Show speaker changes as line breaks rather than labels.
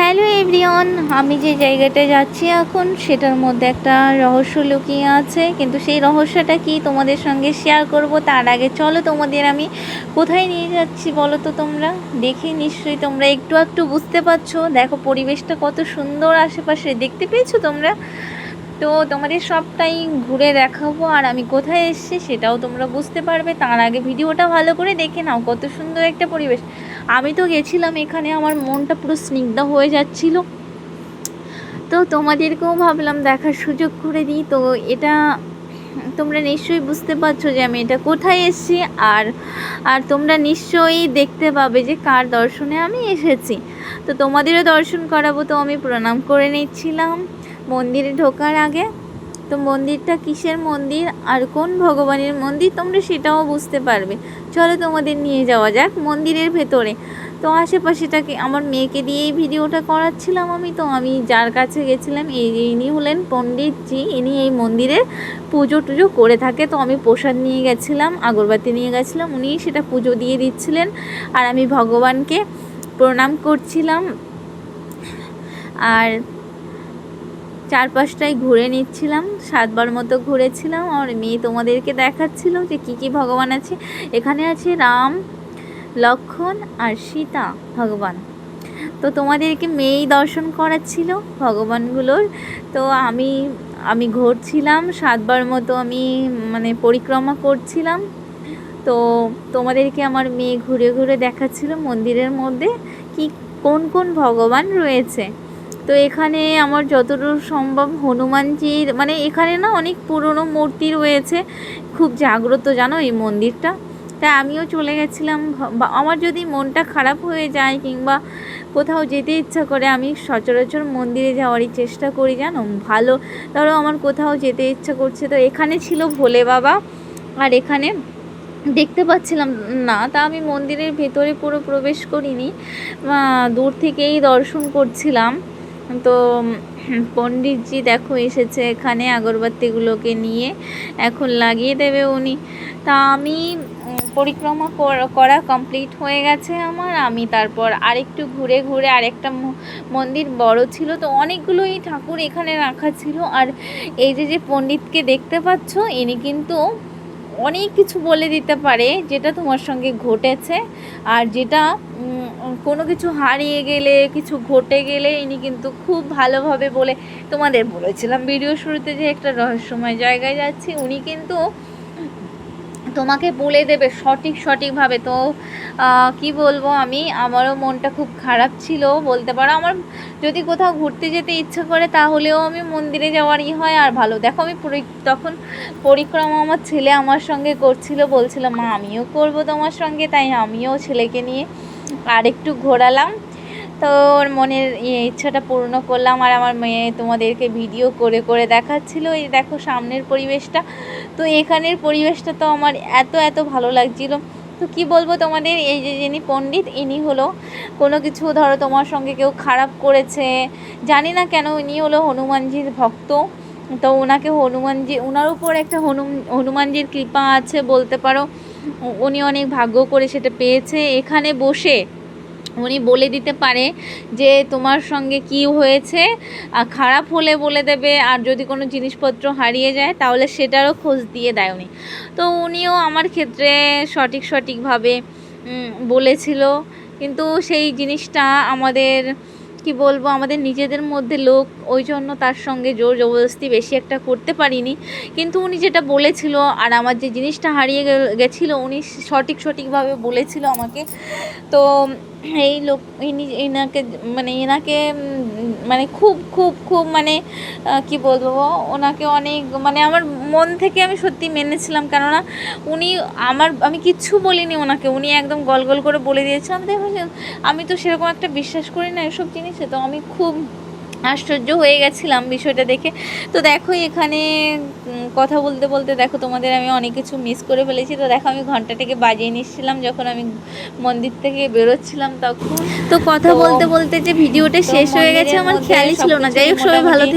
Hello everyone, আমি যে জায়গাটায় যাচ্ছি এখন সেটার মধ্যে একটা রহস্য লুকিয়ে আছে, কিন্তু সেই রহস্যটা কি তোমাদের সঙ্গে শেয়ার করব। তার আগে চলো তোমাদের আমি কোথায় নিয়ে যাচ্ছি বলো তো। তোমরা দেখে নিশ্চয়ই তোমরা একটু একটু বুঝতে পারছো। দেখো পরিবেশটা কত সুন্দর, আশেপাশে দেখতে পেয়েছো তোমরা। তো তোমাদের সবটাই ঘুরে দেখাবো, আর আমি কোথায় এসেছি সেটাও তোমরা বুঝতে পারবে। তার আগে ভিডিওটা ভালো করে দেখে নাও, কত সুন্দর একটা পরিবেশ। আমি তো গেছিলাম, এখানে আমার মনটা পুরো স্নিগ্ধ হয়ে যাচ্ছিল। তো তোমাদেরকেও ভাবলাম দেখার সুযোগ করে দিই। তো এটা তোমরা নিশ্চয়ই বুঝতে পারছো যে আমি এটা কোথায় এসেছি, আর আর তোমরা নিশ্চয়ই দেখতে পাবে যে কার দর্শনে আমি এসেছি। তো তোমাদেরও দর্শন করাবো, তো আমি প্রণাম করে নিচ্ছিলাম মন্দিরে ঢোকার আগে। তো মন্দিরটা কিসের মন্দির আর কোন ভগবানের মন্দির তোমরা সেটাও বুঝতে পারবে। চলো তোমাদের নিয়ে যাওয়া যাক মন্দিরের ভেতরে। তো আশেপাশেটাকে আমার মেয়েকে দিয়েই ভিডিওটা করাচ্ছিলাম আমি। তো আমি যার কাছে গেছিলাম ইনি হলেন পণ্ডিতজি, ইনি এই মন্দিরের পুজো টুজো করে থাকে। তো আমি প্রসাদ নিয়ে গেছিলাম, আগরবাতি নিয়ে গেছিলাম, উনি সেটা পুজো দিয়ে দিচ্ছিলেন আর আমি ভগবানকে প্রণাম করছিলাম। আর চারপাশটাই ঘুরে নিচ্ছিলাম, 7বার মতো ঘুরেছিলাম। আর মেয়ে তোমাদেরকে দেখাচ্ছিল যে কি কি ভগবান আছে। এখানে আছে রাম, লক্ষ্মণ আর সীতা ভগবান। তো তোমাদেরকে মেয়েই দর্শন করাচ্ছিল ভগবানগুলোর। তো আমি ঘুরছিলাম 7বার মতো, আমি মানে পরিক্রমা করছিলাম। তো তোমাদেরকে আমার মেয়ে ঘুরে ঘুরে দেখাচ্ছিল মন্দিরের মধ্যে কি কোন কোন ভগবান রয়েছে। তো এখানে আমার যতদূর সম্ভব হনুমানজির, মানে এখানে না অনেক পুরনো মূর্তি রয়েছে, খুব জাগ্রত জানো এই মন্দিরটা। তাই আমিও চলে গেছিলাম। আমার যদি মনটা খারাপ হয়ে যায় কিংবা কোথাও যেতে ইচ্ছা করে, আমি সচরাচর মন্দিরে যাওয়ারই চেষ্টা করি জানো। ভালো, ধরো আমার কোথাও যেতে ইচ্ছা করছে, তো এখানে ছিল ভোলে বাবা, আর এখানে দেখতে পাচ্ছিলাম না, তা আমি মন্দিরের ভেতরে পুরো প্রবেশ করিনি, দূর থেকেই দর্শন করছিলাম। তো পণ্ডিতজি দেখো এসেছে এখানে আগরবাতিগুলোকে নিয়ে, এখন লাগিয়ে দেবে উনি। তা আমি পরিক্রমা করা কমপ্লিট হয়ে গেছে আমার। আমি তারপর আরেকটু ঘুরে ঘুরে, আরেকটা মন্দির বড় ছিল, তো অনেকগুলোই ঠাকুর এখানে রাখা ছিল। আর এই যে পণ্ডিতকে দেখতে পাচ্ছ, ইনি কিন্তু অনেক কিছু বলে দিতে পারে যেটা তোমার সঙ্গে ঘটেছে, আর যেটা কোনো কিছু হারিয়ে গেলে, কিছু ঘটে গেলে ইনি কিন্তু খুব ভালোভাবে বলে। তোমাদের বলেছিলাম ভিডিও শুরুতে যে একটা রহস্যময় জায়গায় যাচ্ছি, উনি কিন্তু তোমাকে বলে দেবে সঠিকভাবে। তো কি বলবো, আমারও মনটা খুব খারাপ ছিল বলতে পারো। আমার যদি কোথাও ঘুরতে যেতে ইচ্ছা করে তাহলেও আমি মন্দিরে যাওয়ারই হয়। আর ভালো দেখো, আমি তখন পরিক্রমা আমার ছেলে আমার সঙ্গে করছিল, বলছিল মা আমিও করব তোমার সঙ্গে, তাই আমিও ছেলেকে নিয়ে আর একটু ঘোরালাম। তো ওর মনের ইচ্ছাটা পূর্ণ করলাম। আর আমার মেয়ে তোমাদেরকে ভিডিও করে করে দেখাচ্ছিল এই দেখো সামনের পরিবেশটা। তো এখানের পরিবেশটা তো আমার এত ভালো লাগছিল। তো কি বলবো তোমাদের, এই যে যিনি পণ্ডিত, ইনি হলো কোনো কিছু ধরো তোমার সঙ্গে কেউ খারাপ করেছে, জানি না কেন, ইনি হলো হনুমানজির ভক্ত। তো ওনাকে ওনার উপর একটা হনুমানজির কৃপা আছে বলতে পারো। উনি অনেক ভাগ্য করে সেটা পেয়েছে। এখানে বসে উনি বলে দিতে পারে যে তোমার সঙ্গে কি হয়েছে, খারাপ হলে বলে দেবে, আর যদি কোনো জিনিসপত্র হারিয়ে যায় তাহলে সেটারও খোঁজ দিয়ে দেয় উনি। তো উনিও আমার ক্ষেত্রে সঠিকভাবে বলেছিল। কিন্তু সেই জিনিসটা আমাদের কি বলবো, আমাদের নিজেদের মধ্যে লোক, ওই জন্য তার সঙ্গে জোর জবরদস্তি বেশি একটা করতে পারিনি। কিন্তু উনি যেটা বলেছিল, আর আমার যে জিনিসটা হারিয়ে গেছিলো, উনি সঠিকভাবে বলেছিল আমাকে। তো এই লোক এনাকে মানে খুব মানে কি বলবো, ওনাকে অনেক মানে আমার মন থেকে আমি সত্যি মেনেছিলাম। কেননা আমি কিচ্ছু বলিনি ওনাকে, উনি একদম গল করে বলে দিয়েছিলাম। দেখো আমি তো সেরকম একটা বিশ্বাস করি না এসব জিনিসে, তো আমি খুব আশ্চর্য হয়ে গেছিলাম বিষয়টা দেখে। তো দেখো এখানে কথা বলতে বলতে দেখো তোমাদের আমি অনেক কিছু মিস করে ফেলেছি। তো দেখো আমি ঘন্টাটাকে বাজিয়ে নিচ্ছিলাম যখন আমি মন্দির থেকে বেরোচ্ছিলাম তখন। তো কথা বলতে বলতে যে ভিডিওটা শেষ হয়ে গেছে আমার খেয়ালই ছিল না। যাই হোক, সবাই ভালো থেকো।